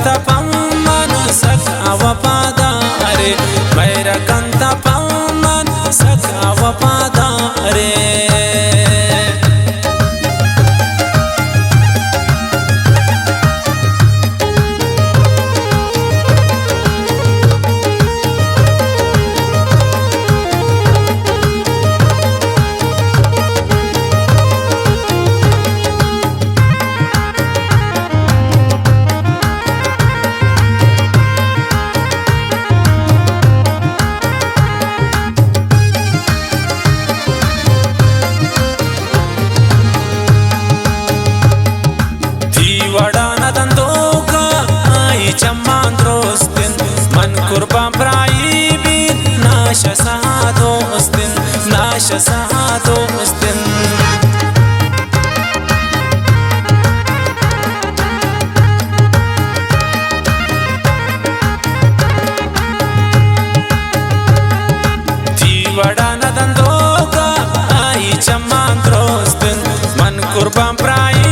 कंता पम्मन सखा वफादारे मेरा कंता पम्मन सखा वफादारे वडाना दंदोका आई चम्मान दोस्तिन मन कुर्बान प्राई बिन नाशा सा दोस्तिन वडाना दंदोका आई चम्मान दोस्तिन मन कुर्बान प्राई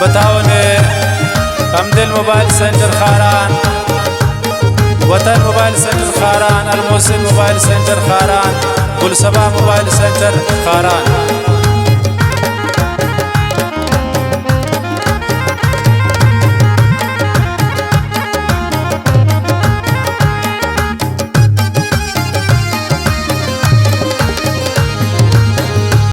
बताओ ने हमदिल mobile centre Kharan Watan mobile centre Kharan Almohsin mobile centre Kharan Gulsaba mobile centre Kharan